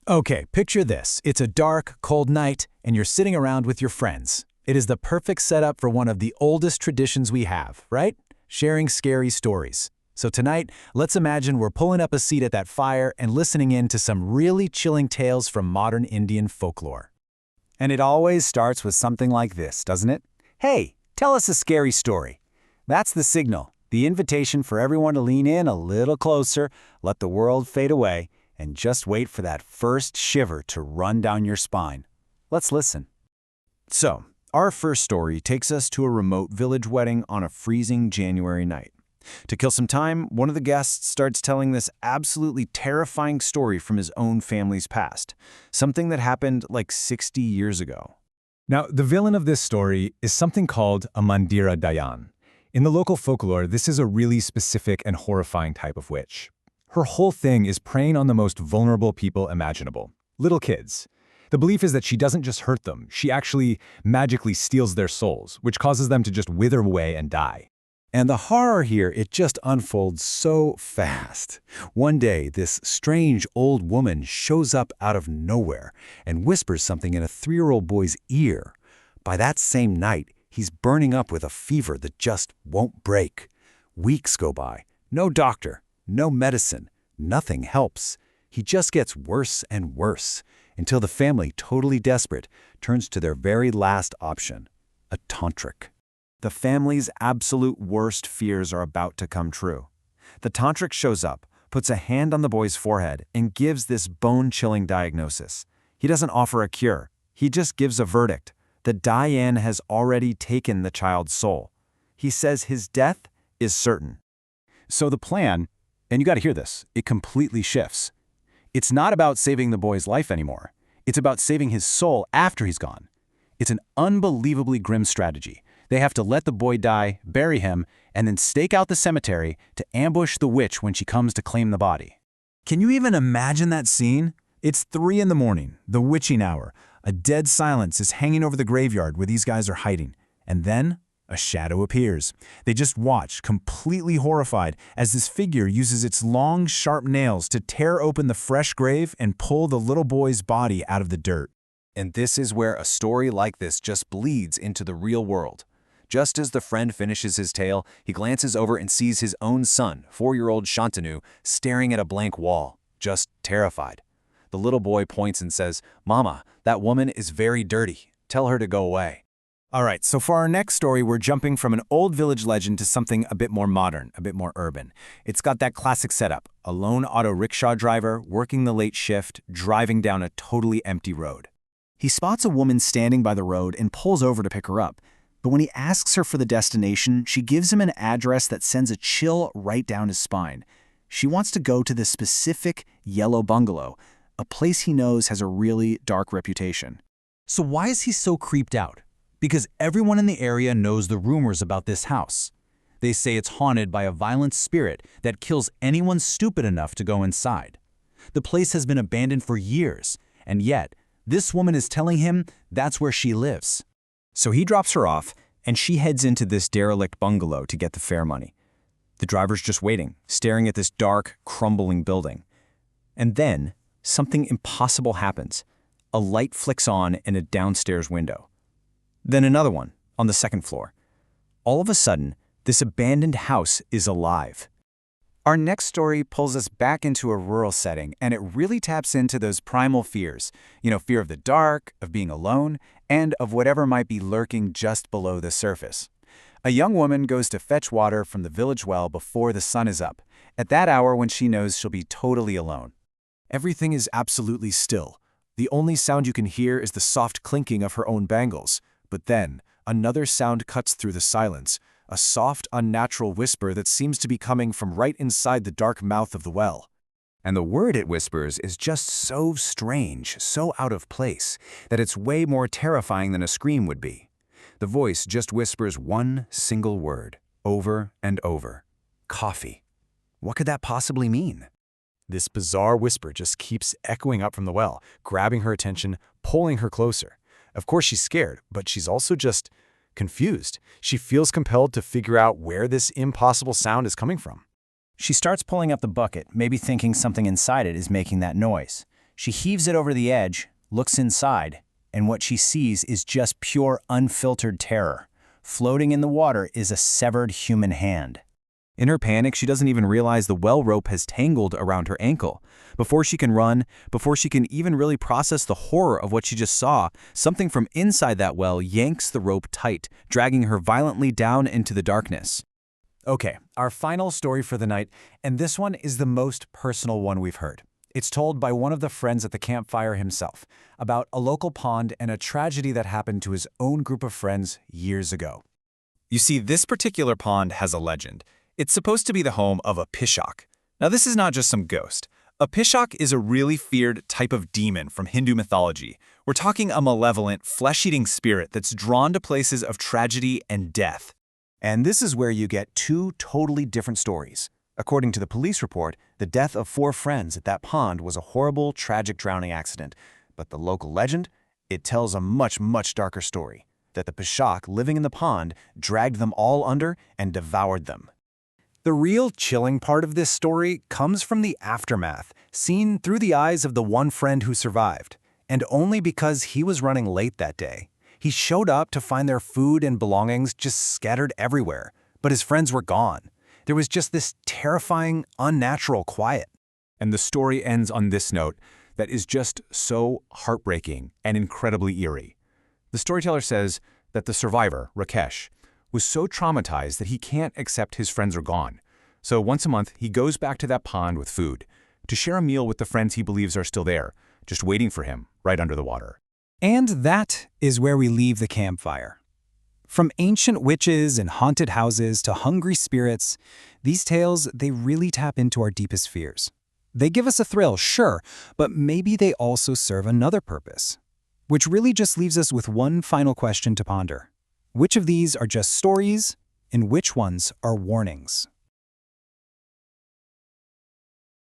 Okay, picture this. It's a dark, cold night, and you're sitting around with your friends. It is the perfect setup for one of the oldest traditions we have, right? Sharing scary stories. So tonight, let's imagine we're pulling up a seat at that fire and listening in to some really chilling tales from modern Indian folklore. And it always starts with something like this, doesn't it? Hey, tell us a scary story. That's the signal, the invitation for everyone to lean in a little closer, let the world fade away, and just wait for that first shiver to run down your spine. Let's listen. So, our first story takes us to a remote village wedding on a freezing January night. To kill some time, one of the guests starts telling this absolutely terrifying story from his own family's past, something that happened like 60 years ago. Now, the villain of this story is something called a Mandira Dayan. In the local folklore, this is a really specific and horrifying type of witch. Her whole thing is preying on the most vulnerable people imaginable, little kids. The belief is that she doesn't just hurt them, she actually magically steals their souls, which causes them to just wither away and die. And the horror here, it just unfolds so fast. One day, this strange old woman shows up out of nowhere and whispers something in a 3-year-old boy's ear. By that same night, he's burning up with a fever that just won't break. Weeks go by, no doctor, no medicine, nothing helps. He just gets worse and worse, until the family, totally desperate, turns to their very last option, a tantric. The family's absolute worst fears are about to come true. The tantric shows up, puts a hand on the boy's forehead, and gives this bone-chilling diagnosis. He doesn't offer a cure. He just gives a verdict. The Dayan has already taken the child's soul. He says his death is certain. So the plan, and you gotta hear this, it completely shifts. It's not about saving the boy's life anymore. It's about saving his soul after he's gone. It's an unbelievably grim strategy. They have to let the boy die, bury him, and then stake out the cemetery to ambush the witch when she comes to claim the body. Can you even imagine that scene? It's 3 in the morning, the witching hour. A dead silence is hanging over the graveyard where these guys are hiding. And then a shadow appears. They just watch, completely horrified, as this figure uses its long, sharp nails to tear open the fresh grave and pull the little boy's body out of the dirt. And this is where a story like this just bleeds into the real world. Just as the friend finishes his tale, he glances over and sees his own son, 4-year-old Shantanu, staring at a blank wall, just terrified. The little boy points and says, "Mama, that woman is very dirty. Tell her to go away." All right, so for our next story, we're jumping from an old village legend to something a bit more modern, a bit more urban. It's got that classic setup, a lone auto rickshaw driver working the late shift, driving down a totally empty road. He spots a woman standing by the road and pulls over to pick her up. But when he asks her for the destination, she gives him an address that sends a chill right down his spine. She wants to go to this specific yellow bungalow, a place he knows has a really dark reputation. So why is he so creeped out? Because everyone in the area knows the rumors about this house. They say it's haunted by a violent spirit that kills anyone stupid enough to go inside. The place has been abandoned for years, and yet this woman is telling him that's where she lives. So he drops her off, and she heads into this derelict bungalow to get the fare money. The driver's just waiting, staring at this dark, crumbling building. And then, something impossible happens. A light flicks on in a downstairs window. Then another one, on the second floor. All of a sudden, this abandoned house is alive. Our next story pulls us back into a rural setting, and it really taps into those primal fears. Fear of the dark, of being alone, and of whatever might be lurking just below the surface. A young woman goes to fetch water from the village well before the sun is up, at that hour when she knows she'll be totally alone. Everything is absolutely still. The only sound you can hear is the soft clinking of her own bangles. But then, another sound cuts through the silence, a soft, unnatural whisper that seems to be coming from right inside the dark mouth of the well. And the word it whispers is just so strange, so out of place, that it's way more terrifying than a scream would be. The voice just whispers one single word, over and over. Coffee. What could that possibly mean? This bizarre whisper just keeps echoing up from the well, grabbing her attention, pulling her closer. Of course she's scared, but she's also just confused. She feels compelled to figure out where this impossible sound is coming from. She starts pulling up the bucket, maybe thinking something inside it is making that noise. She heaves it over the edge, looks inside, and what she sees is just pure unfiltered terror. Floating in the water is a severed human hand. In her panic, she doesn't even realize the well rope has tangled around her ankle. Before she can run, before she can even really process the horror of what she just saw, something from inside that well yanks the rope tight, dragging her violently down into the darkness. Okay, our final story for the night, and this one is the most personal one we've heard. It's told by one of the friends at the campfire himself, about a local pond and a tragedy that happened to his own group of friends years ago. You see, this particular pond has a legend. It's supposed to be the home of a pishak. Now, this is not just some ghost. A pishak is a really feared type of demon from Hindu mythology. We're talking a malevolent, flesh-eating spirit that's drawn to places of tragedy and death. And this is where you get two totally different stories. According to the police report, the death of 4 friends at that pond was a horrible, tragic drowning accident. But the local legend? It tells a much, much darker story, that the pishak living in the pond dragged them all under and devoured them. The real chilling part of this story comes from the aftermath, seen through the eyes of the one friend who survived, and only because he was running late that day. He showed up to find their food and belongings just scattered everywhere, but his friends were gone. There was just this terrifying, unnatural quiet. And the story ends on this note that is just so heartbreaking and incredibly eerie. The storyteller says that the survivor, Rakesh, was so traumatized that he can't accept his friends are gone. So once a month, he goes back to that pond with food to share a meal with the friends he believes are still there, just waiting for him right under the water. And that is where we leave the campfire. From ancient witches and haunted houses to hungry spirits, these tales, they really tap into our deepest fears. They give us a thrill, sure, but maybe they also serve another purpose. Which really just leaves us with one final question to ponder. Which of these are just stories, and which ones are warnings?